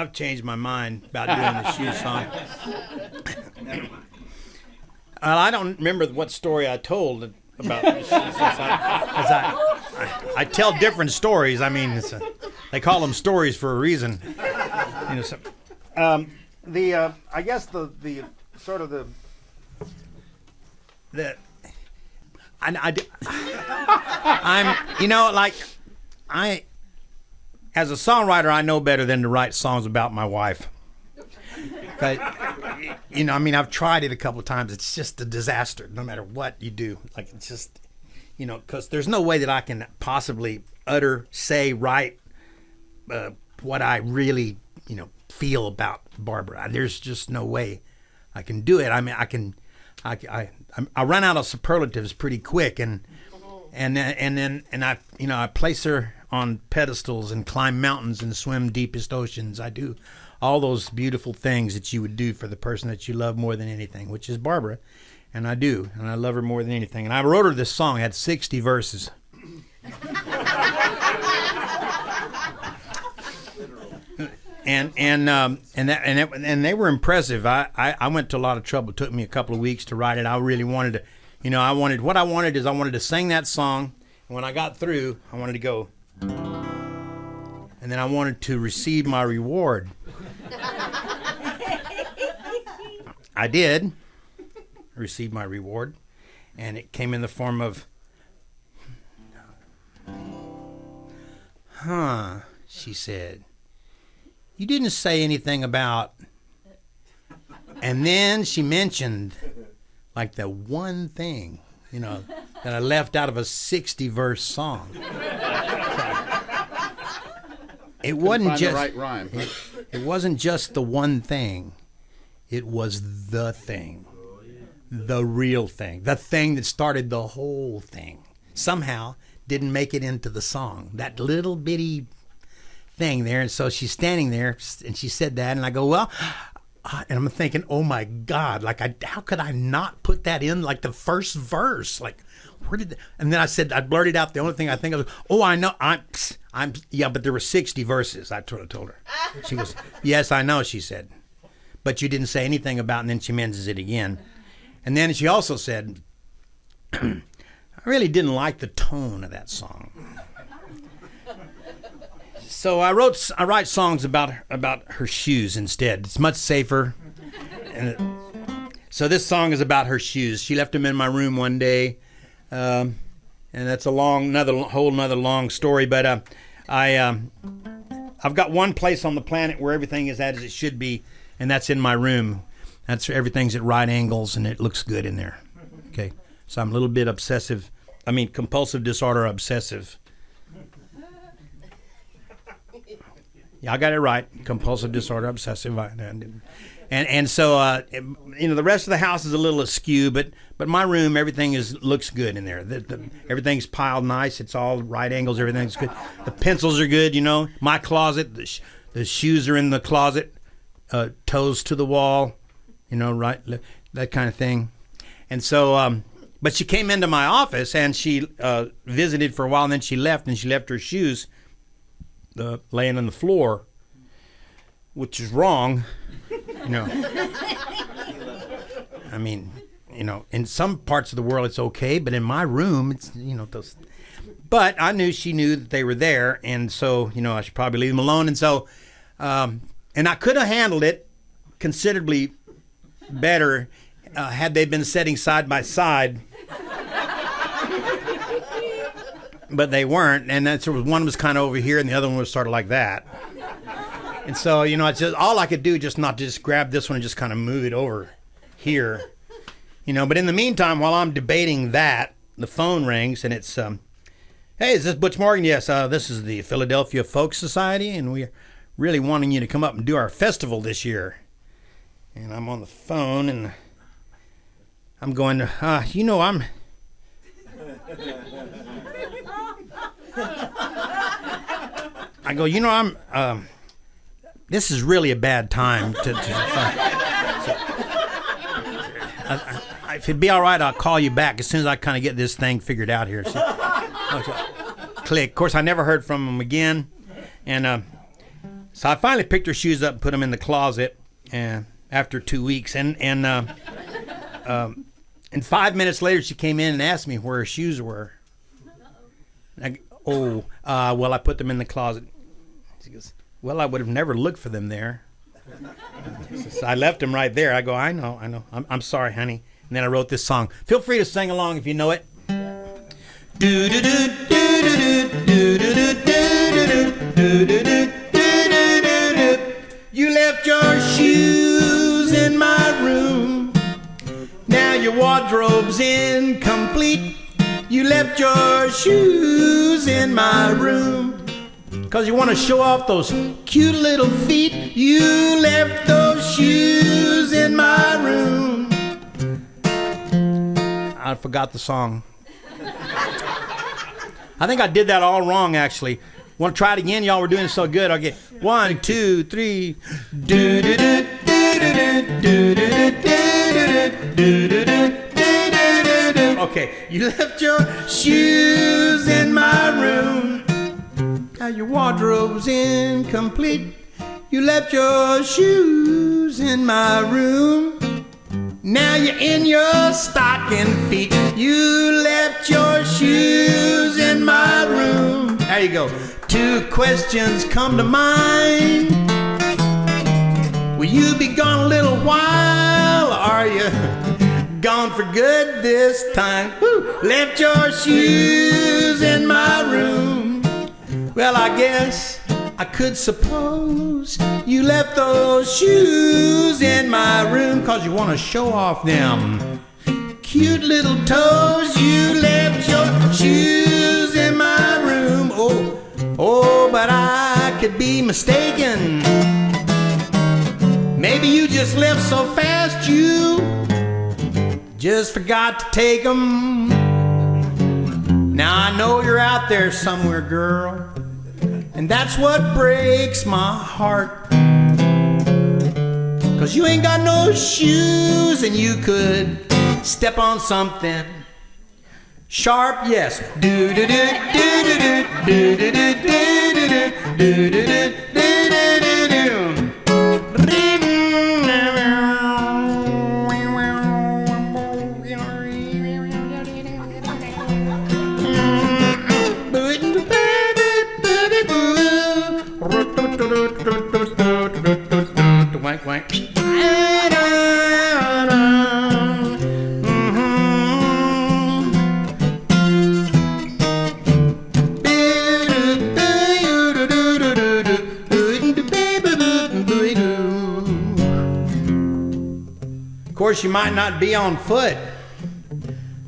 I've changed my mind about doing the shoe song. I don't remember what story I told about the shoes. I tell different stories. I mean, they call them stories for a reason. You know, so, I guess the sort of the I'm, you know, like as a songwriter, I know better than to write songs about my wife. But, you know, I mean, I've tried it a couple of times. It's just a disaster, no matter what you do. Like, it's just, you know, because there's no way that I can possibly write what I really, you know, feel about Barbara. There's just no way I can do it. I mean, I run out of superlatives pretty quick, and I, you know, I place her on pedestals and climb mountains and swim deepest oceans. I do all those beautiful things that you would do for the person that you love more than anything, which is Barbara, and I do, and I love her more than anything. And I wrote her this song. It had 60 verses. And they were impressive. I went to a lot of trouble. It took me a couple of weeks to write it. I really wanted to, you know, I wanted to sing that song. And when I got through, I wanted to go, and then I wanted to receive my reward. I did receive my reward, and it came in the form of, she said, you didn't say anything about, and then she mentioned like the one thing, you know, that I left out of a 60-verse song. It wasn't just the right rhyme. It wasn't just the one thing. It was the thing, the real thing, the thing that started the whole thing. Somehow didn't make it into the song. That little bitty thing there. And so she's standing there, and she said that, and I go, well, and I'm thinking, oh my God, like how could I not put that in like the first verse? Like, where did? And then I blurted out the only thing I think of. Oh, I know, I'm yeah, but there were 60 verses. I told her. She goes, yes, I know. She said, but you didn't say anything about. And then she mentions it again, and then she also said, I really didn't like the tone of that song. So I write songs about her shoes instead. It's much safer. So this song is about her shoes. She left them in my room one day, and that's a whole nother long story. But I've got one place on the planet where everything is as it should be, and that's in my room. Everything's at right angles, and it looks good in there. Okay, so I'm a little bit compulsive disorder obsessive. Yeah, I got it right. Compulsive disorder, obsessive, and so you know, the rest of the house is a little askew, but my room, everything looks good in there. Everything's piled nice. It's all right angles. Everything's good. The pencils are good. You know, my closet, the shoes are in the closet, toes to the wall. You know, right, that kind of thing. And so, but she came into my office and she visited for a while, and then she left, and she left her shoes laying on the floor, which is wrong, you know. I mean, you know, in some parts of the world it's okay, but in my room, it's, you know, those. But I knew she knew that they were there, and so, you know, I should probably leave them alone. And so, and I could have handled it considerably better had they been sitting side by side. But they weren't, and that's one was kind of over here, and the other one was sort of like that. And so, you know, it's just all I could do, just not just grab this one and just kind of move it over here, you know. But in the meantime, while I'm debating that, the phone rings, and it's, hey, is this Butch Morgan? Yes, this is the Philadelphia Folk Society, and we're really wanting you to come up and do our festival this year. And I'm on the phone, and I'm going, you know, I go, you know, this is really a bad time if it'd be all right, I'll call you back as soon as I kind of get this thing figured out here. So, click. Of course, I never heard from him again. And So I finally picked her shoes up and put them in the closet, and after 2 weeks, and 5 minutes later she came in and asked me where her shoes were. Well, I put them in the closet. She goes, well, I would have never looked for them there. So I left them right there. I go, I know. I'm sorry, honey. And then I wrote this song. Feel free to sing along if you know it. You left your shoes in my room. Now your wardrobe's incomplete. You left your shoes in my room. 'Cause you want to show off those cute little feet. You left those shoes in my room. I forgot the song. I think I did that all wrong, actually. Want to try it again? Y'all were doing so good. I'll get 1, 2, 3. Okay, you left your shoes in my room. Now your wardrobe's incomplete. You left your shoes in my room. Now you're in your stocking feet. You left your shoes in my room. There you go. 2 questions come to mind. Will you be gone a little while? Or are you gone for good this time? Woo! Left your shoes in my room. Well, I guess I could suppose you left those shoes in my room 'cause you want to show off them cute little toes. You left your shoes in my room. Oh, but I could be mistaken. Maybe you just left so fast you just forgot to take them. Now I know you're out there somewhere, girl, and that's what breaks my heart. 'Cause you ain't got no shoes and you could step on something sharp, yes. Wank, wank. Of course, you might not be on foot.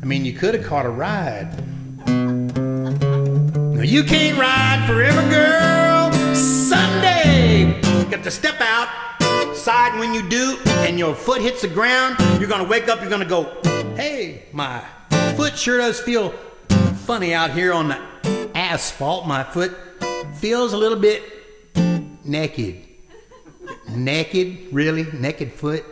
I mean, you could have caught a ride. No, you can't ride forever, girl. Someday, you got to step outside, and when you do, and your foot hits the ground, you're gonna wake up, you're gonna go, hey, my foot sure does feel funny out here on the asphalt. My foot feels a little bit naked. Naked? Really? Naked foot?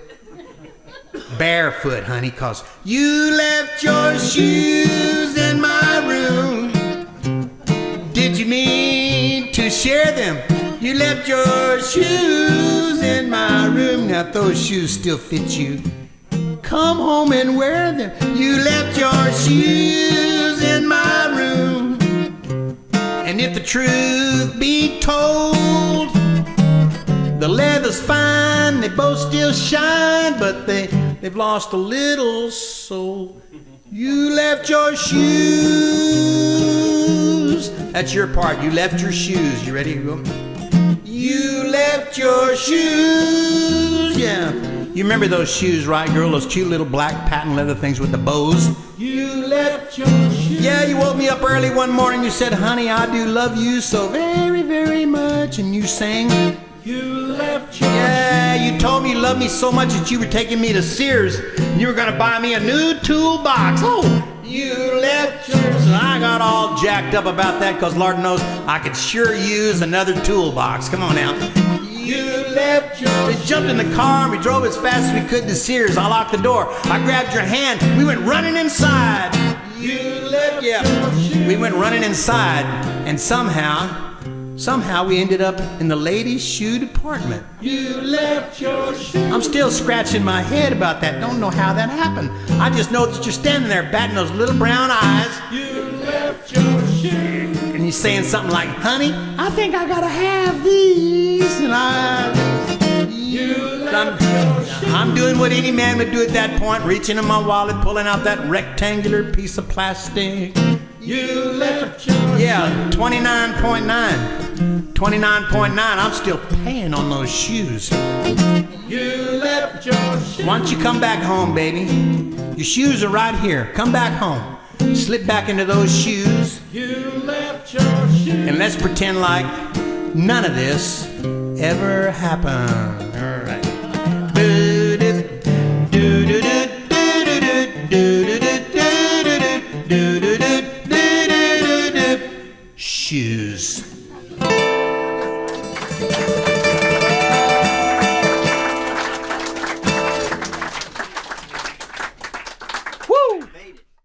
Barefoot, honey, 'cause you left your shoes in my room. Did you mean to share them? You left your shoes in my room. Now if those shoes still fit you, come home and wear them. You left your shoes in my room. And if the truth be told, the leather's fine, they both still shine, but they've lost a little soul. You left your shoes. That's your part. You left your shoes. You ready to go? You left your shoes. Yeah. You remember those shoes, right, girl? Those cute little black patent leather things with the bows. You left your shoes. Yeah, you woke me up early one morning. You said, honey, I do love you so very, very much. And you sang, you left your shoes. Yeah, you told me you loved me so much that you were taking me to Sears. And you were going to buy me a new toolbox. Oh, you left yours. And I got all jacked up about that because Lord knows I could sure use another toolbox. Come on now. You left yours. We jumped in the car and we drove as fast as we could to Sears. I locked the door. I grabbed your hand. We went running inside. You left your shoes. We went running inside, and somehow Somehow we ended up in the ladies' shoe department. You left your shoe. I'm still scratching my head about that. Don't know how that happened. I just know that you're standing there batting those little brown eyes. You left your shoe. And you're saying something like, honey, I think I gotta have these. And I'm doing what any man would do at that point, reaching in my wallet, pulling out that rectangular piece of plastic. You left your Yeah, 29.9. 29.9. I'm still paying on those shoes. You left your shoes. Why don't you come back home, baby? Your shoes are right here. Come back home. Slip back into those shoes. You left your shoes. And let's pretend like none of this ever happened.